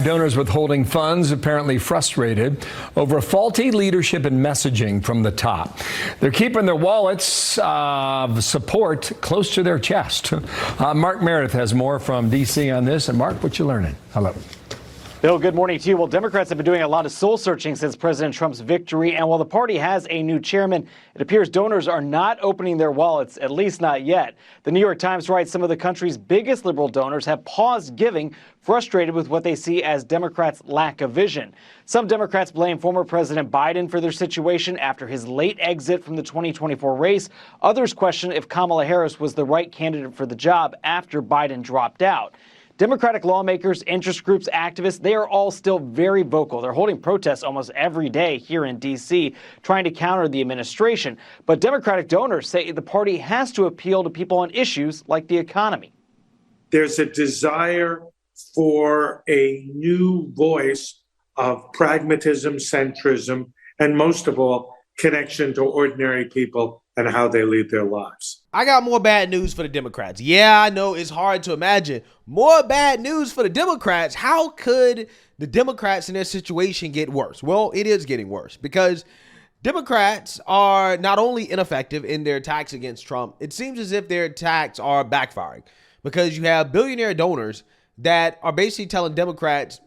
Donors withholding funds apparently frustrated over faulty leadership and messaging from the top. They're keeping their wallets of support close to their chest. Mark Meredith has more from D.C. on this. And Mark, what you learning? Hello. Bill, good morning to you. Well, Democrats have been doing a lot of soul searching since President Trump's victory. And while the party has a new chairman, it appears donors are not opening their wallets, at least not yet. The New York Times writes some of the country's biggest liberal donors have paused giving, frustrated with what they see as Democrats' lack of vision. Some Democrats blame former President Biden for their situation after his late exit from the 2024 race. Others question if Kamala Harris was the right candidate for the job after Biden dropped out. Democratic lawmakers, interest groups, activists, they are all still very vocal. They're holding protests almost every day here in D.C., trying to counter the administration. But Democratic donors say the party has to appeal to people on issues like the economy. There's a desire for a new voice of pragmatism, centrism, and most of all, connection to ordinary people and how they lead their lives. I got more bad news for the Democrats. Yeah, I know it's hard to imagine. More bad news for the Democrats. How could the Democrats in their situation get worse? Well, it is getting worse because Democrats are not only ineffective in their attacks against Trump, it seems as if their attacks are backfiring because you have billionaire donors that are basically telling Democrats,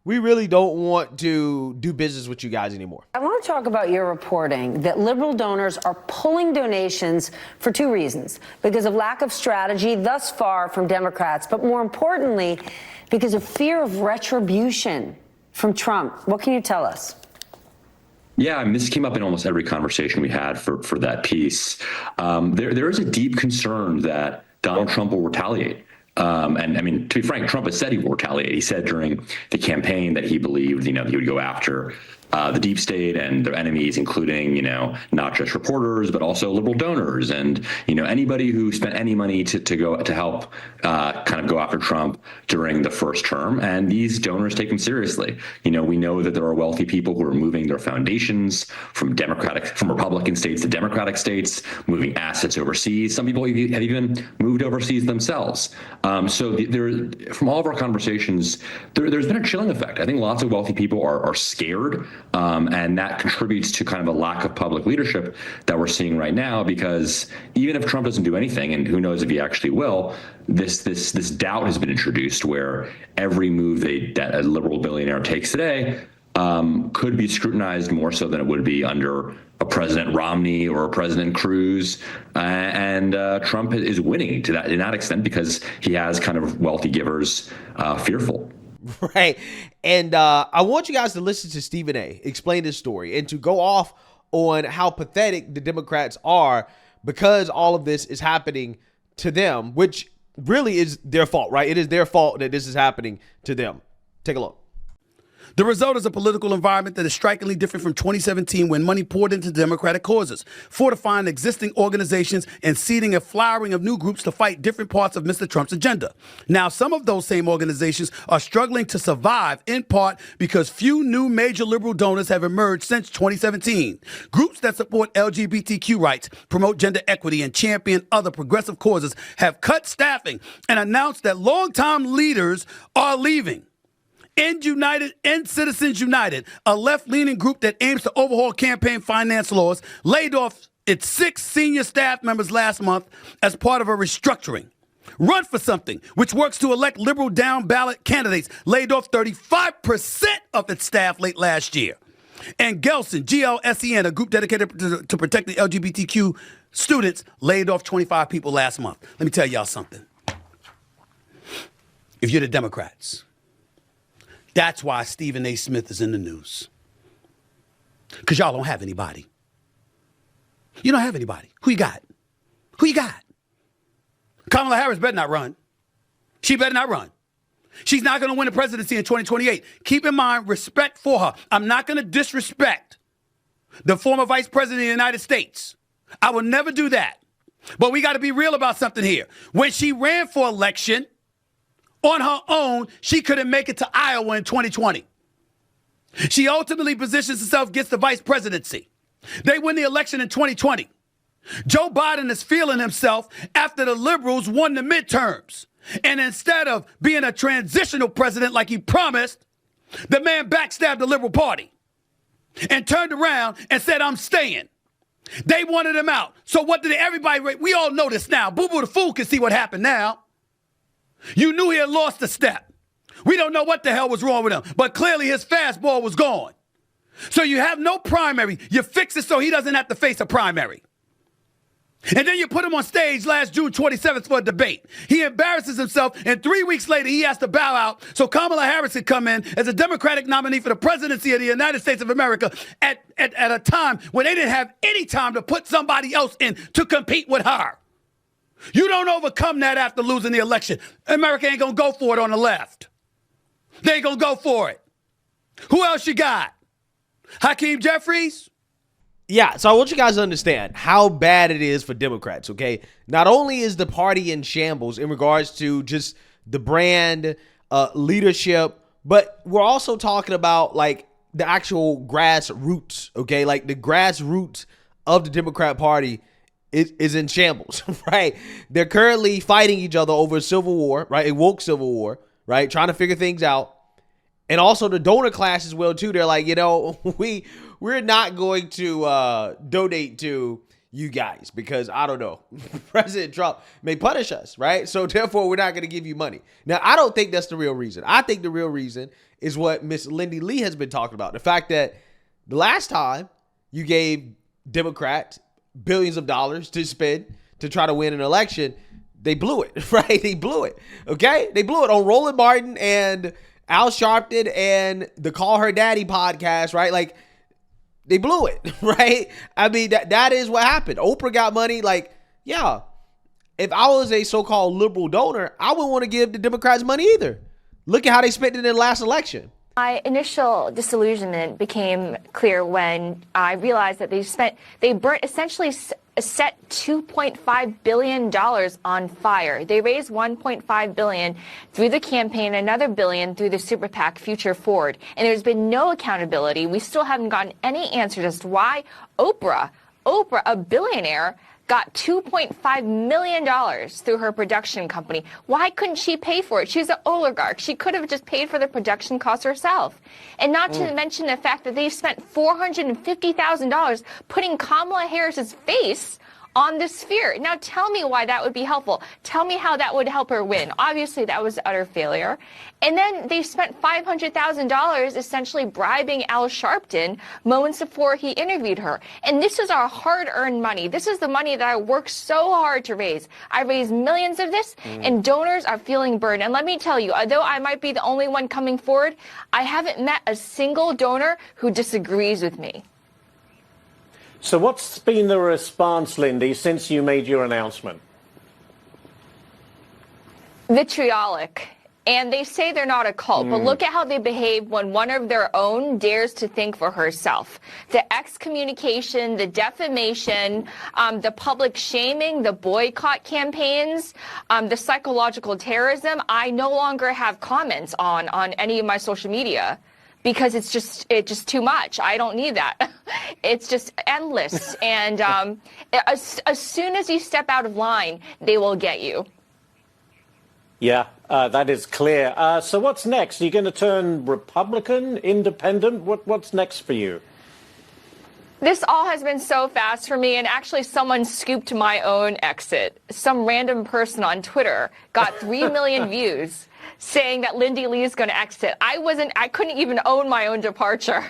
we really don't want to do business with you guys anymore. I want to talk about your reporting that liberal donors are pulling donations for two reasons. Because of lack of strategy thus far from Democrats, but more importantly, because of fear of retribution from Trump. What can you tell us? Yeah, I mean, this came up in almost every conversation we had for that piece. There is a deep concern that Donald Trump will retaliate. And I mean, to be frank, Trump has said he will retaliate. He said during the campaign that he believed, he would go after the deep state and their enemies, including, not just reporters, but also liberal donors and, anybody who spent any money to help kind of go after Trump during the first term. And these donors take him seriously. We know that there are wealthy people who are moving their foundations from Republican states to Democratic states, moving assets overseas. Some people have even moved overseas themselves. So from all of our conversations, there's been a chilling effect. I think lots of wealthy people are scared. And that contributes to kind of a lack of public leadership that we're seeing right now, because even if Trump doesn't do anything, and who knows if he actually will, this doubt has been introduced where every move that a liberal billionaire takes today could be scrutinized more so than it would be under a President Romney or a President Cruz. And Trump is winning to that extent because he has kind of wealthy givers fearful. Right. And I want you guys to listen to Stephen A. explain this story and to go off on how pathetic the Democrats are because all of this is happening to them, which really is their fault, right? It is their fault that this is happening to them. Take a look. The result is a political environment that is strikingly different from 2017 when money poured into Democratic causes, fortifying existing organizations and seeding a flowering of new groups to fight different parts of Mr. Trump's agenda. Now, some of those same organizations are struggling to survive in part because few new major liberal donors have emerged since 2017. Groups that support LGBTQ rights, promote gender equity, and champion other progressive causes have cut staffing and announced that longtime leaders are leaving. End Citizens United, a left-leaning group that aims to overhaul campaign finance laws, laid off its 6 senior staff members last month as part of a restructuring. Run for Something, which works to elect liberal down-ballot candidates, laid off 35% of its staff late last year. And Gelsen, GLSEN, a group dedicated to protect the LGBTQ students, laid off 25 people last month. Let me tell y'all something. If you're the Democrats, that's why Stephen A. Smith is in the news. Because y'all don't have anybody. You don't have anybody. Who you got? Who you got? Kamala Harris better not run. She better not run. She's not going to win the presidency in 2028. Keep in mind, respect for her. I'm not going to disrespect the former vice president of the United States. I will never do that. But we got to be real about something here. When she ran for election, on her own, she couldn't make it to Iowa in 2020. She ultimately positions herself against the vice presidency. They win the election in 2020. Joe Biden is feeling himself after the liberals won the midterms. And instead of being a transitional president like he promised, the man backstabbed the Liberal Party and turned around and said, I'm staying. They wanted him out. So what did everybody, we all know this now. Boo Boo the Fool can see what happened now. You knew he had lost a step. We don't know what the hell was wrong with him, but clearly his fastball was gone. So you have no primary. You fix it so he doesn't have to face a primary. And then you put him on stage last June 27th for a debate. He embarrasses himself, and 3 weeks later, he has to bow out so Kamala Harris could come in as a Democratic nominee for the presidency of the United States of America at a time when they didn't have any time to put somebody else in to compete with her. You don't overcome that after losing the election. America ain't going to go for it on the left. They ain't going to go for it. Who else you got? Hakeem Jeffries? Yeah, so I want you guys to understand how bad it is for Democrats, okay? Not only is the party in shambles in regards to just the brand, leadership, but we're also talking about, like, the actual grassroots, okay? Like, the grassroots of the Democrat Party is in shambles, right? They're currently fighting each other over a civil war, right? A woke civil war, right? Trying to figure things out. And also the donor class as well, too. They're like, you know, we're not going to donate to you guys because, I don't know, President Trump may punish us, right? So therefore, we're not going to give you money. Now, I don't think that's the real reason. I think the real reason is what Miss Lindy Li has been talking about. The fact that the last time you gave Democrats billions of dollars to spend to try to win an election, they blew it, right? They blew it, okay? They blew it on Roland Martin and Al Sharpton and the Call Her Daddy podcast, right? Like, they blew it, right? I mean, that is what happened. Oprah got money. Like, yeah, if I was a so-called liberal donor, I wouldn't want to give the Democrats money either. Look at how they spent it in the last election. My initial disillusionment became clear when I realized that they burnt essentially set $2.5 billion on fire. They raised $1.5 billion through the campaign, another $1 billion through the super PAC Future Forward. And there's been no accountability. We still haven't gotten any answers as to why Oprah, a billionaire, got $2.5 million through her production company. Why couldn't she pay for it? She's an oligarch. She could have just paid for the production costs herself. And not to mention the fact that they spent $450,000 putting Kamala Harris's face on the sphere. Now tell me why that would be helpful. Tell me how that would help her win. Obviously, that was utter failure. And then they spent $500,000 essentially bribing Al Sharpton moments before he interviewed her. And this is our hard-earned money. This is the money that I worked so hard to raise. I raised millions of this, and donors are feeling burned. And let me tell you, although I might be the only one coming forward, I haven't met a single donor who disagrees with me. So what's been the response, Lindy, since you made your announcement? Vitriolic. And they say they're not a cult, but look at how they behave when one of their own dares to think for herself. The excommunication, the defamation, the public shaming, the boycott campaigns, the psychological terrorism. I no longer have comments on any of my social media, because it's just too much. I don't need that. It's just endless. And as soon as you step out of line, they will get you. Yeah, that is clear. So what's next? Are you going to turn Republican, independent? What's next for you? This all has been so fast for me, and actually someone scooped my own exit. Some random person on Twitter got 3 million views saying that Lindy Li is going to exit. I couldn't even own my own departure.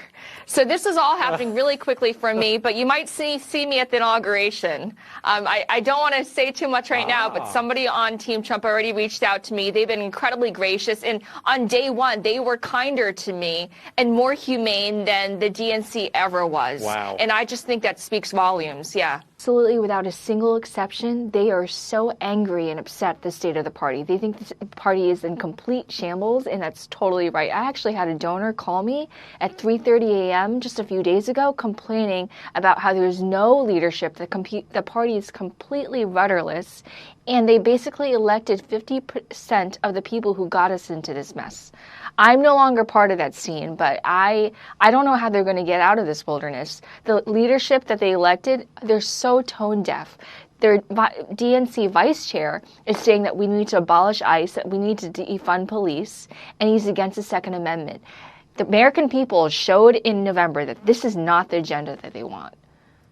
So this is all happening really quickly for me, but you might see me at the inauguration. I don't want to say too much right now, but somebody on Team Trump already reached out to me. They've been incredibly gracious, and on day one, they were kinder to me and more humane than the DNC ever was. Wow. And I just think that speaks volumes, yeah. Absolutely, without a single exception, they are so angry and upset at the state of the party. They think the party is in complete shambles, and that's totally right. I actually had a donor call me at 3:30 a.m. just a few days ago complaining about how there's no leadership, the party is completely rudderless, and they basically elected 50% of the people who got us into this mess. I'm no longer part of that scene, but I don't know how they're going to get out of this wilderness. The leadership that they elected, they're so tone deaf. their DNC vice chair is saying that we need to abolish ICE, that we need to defund police, and he's against the Second Amendment. The American people showed in November that this is not the agenda that they want.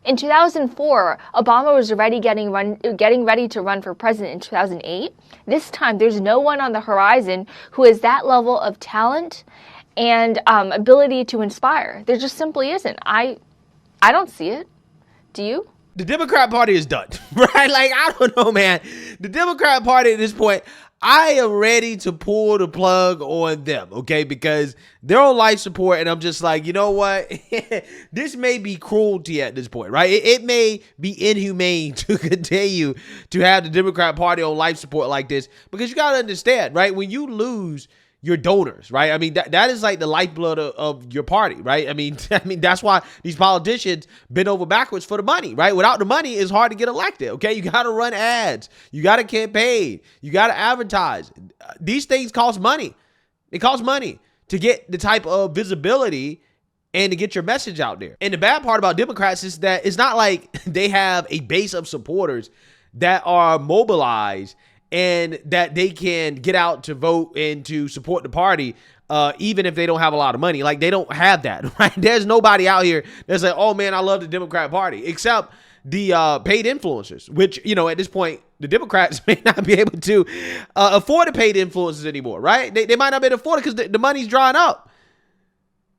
In 2004, Obama was already getting ready to run for president in 2008. This time, there's no one on the horizon who has that level of talent and ability to inspire. There just simply isn't. I don't see it. Do you? The Democrat Party is done, right? Like, I don't know, man. The Democrat Party at this point, I am ready to pull the plug on them, okay? Because they're on life support, and I'm just like, you know what? This may be cruelty at this point, right? It may be inhumane to continue to have the Democrat Party on life support like this, because you got to understand, right? When you lose your donors, right? I mean, that is like the lifeblood of your party, right? I mean, that's why these politicians bend over backwards for the money, right? Without the money, it's hard to get elected, okay? You got to run ads. You got to campaign. You got to advertise. These things cost money. It costs money to get the type of visibility and to get your message out there. And the bad part about Democrats is that it's not like they have a base of supporters that are mobilized and that they can get out to vote and to support the party, even if they don't have a lot of money. Like, they don't have that, right? There's nobody out here that's like, oh man, I love the Democrat Party, except the paid influencers, which, you know, at this point, the Democrats may not be able to afford the paid influencers anymore, right? They might not be able to afford it because the money's drying up.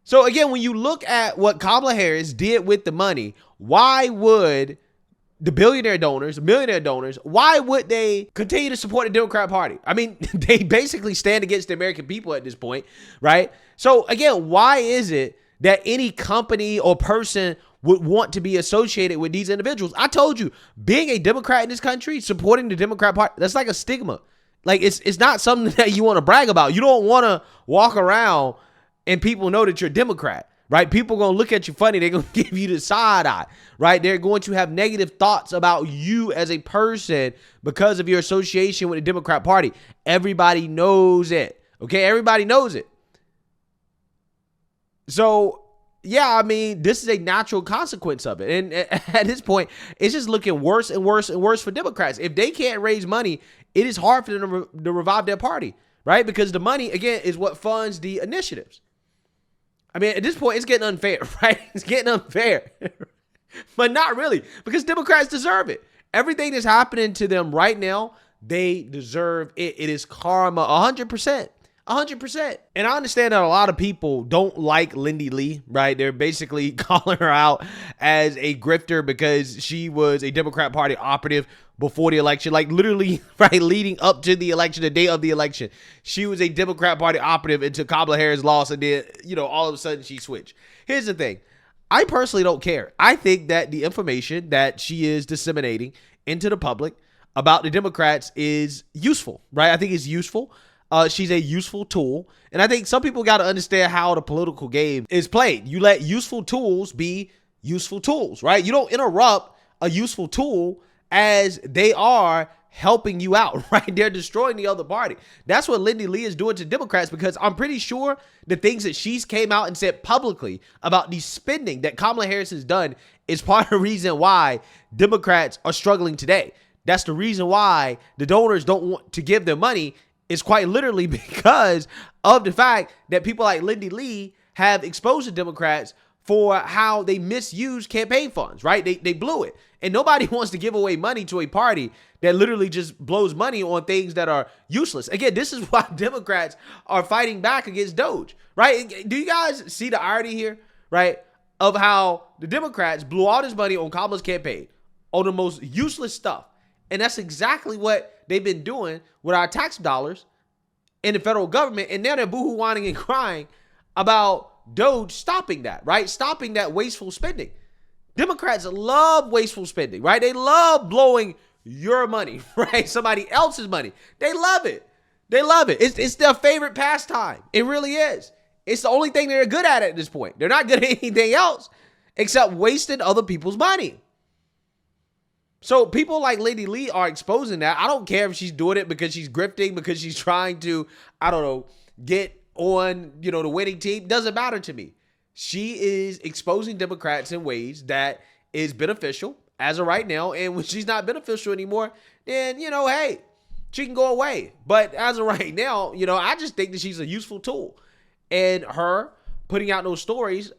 So again, when you look at what Kamala Harris did with the money, why would the millionaire donors, why would they continue to support the Democrat Party? I mean, they basically stand against the American people at this point, right? So again, why is it that any company or person would want to be associated with these individuals? I told you, being a Democrat in this country, supporting the Democrat Party, that's like a stigma. Like, it's not something that you want to brag about. You don't want to walk around and people know that you're a Democrat. Right? People are going to look at you funny. They're going to give you the side eye, right? They're going to have negative thoughts about you as a person because of your association with the Democrat Party. Everybody knows it. Okay? Everybody knows it. So, yeah, I mean, this is a natural consequence of it. And at this point, it's just looking worse and worse and worse for Democrats. If they can't raise money, it is hard for them to revive their party, right? Because the money, again, is what funds the initiatives. I mean, at this point, it's getting unfair, right? It's getting unfair. But not really, because Democrats deserve it. Everything that's happening to them right now, they deserve it. It is karma, 100%. 100%. And I understand that a lot of people don't like Lindy Li, right? They're basically calling her out as a grifter because she was a Democrat Party operative before the election, like literally, right, leading up to the election, the day of the election. She was a Democrat Party operative until Kamala Harris lost, and then, you know, all of a sudden she switched. Here's the thing. I personally don't care. I think that the information that she is disseminating into the public about the Democrats is useful, right? I think it's useful. She's a useful tool. And I think some people got to understand how the political game is played. You let useful tools be useful tools, right? You don't interrupt a useful tool as they are helping you out, right? They're destroying the other party. That's what Lindy Li is doing to Democrats, because I'm pretty sure the things that she's came out and said publicly about the spending that Kamala Harris has done is part of the reason why Democrats are struggling today. That's the reason why the donors don't want to give their money, is quite literally because of the fact that people like Lindy Li have exposed the Democrats for how they misuse campaign funds, right? They blew it. And nobody wants to give away money to a party that literally just blows money on things that are useless. Again, this is why Democrats are fighting back against Doge, right? Do you guys see the irony here, right? Of how the Democrats blew all this money on Kamala's campaign, on the most useless stuff. And that's exactly what they've been doing with our tax dollars in the federal government. And now they're boohoo whining and crying about Doge stopping that, right? Stopping that wasteful spending. Democrats love wasteful spending, right? They love blowing your money, right? Somebody else's money. They love it. They love it. It's their favorite pastime. It really is. It's the only thing they're good at this point. They're not good at anything else except wasting other people's money. So people like Lindy Li are exposing that. I don't care if she's doing it because she's grifting, because she's trying to, I don't know, get on, you know, the winning team. Doesn't matter to me. She is exposing Democrats in ways that is beneficial. as of right now. And when she's not beneficial anymore, then, hey, she can go away. But as of right now, I just think that she's a useful tool. And her putting out those stories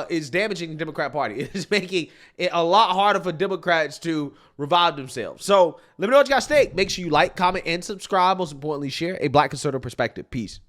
is damaging the Democrat Party. It is making it a lot harder for Democrats to revive themselves. So let me know what you guys think. Make sure you like, comment, and subscribe. Most importantly, share a Black conservative perspective. Peace.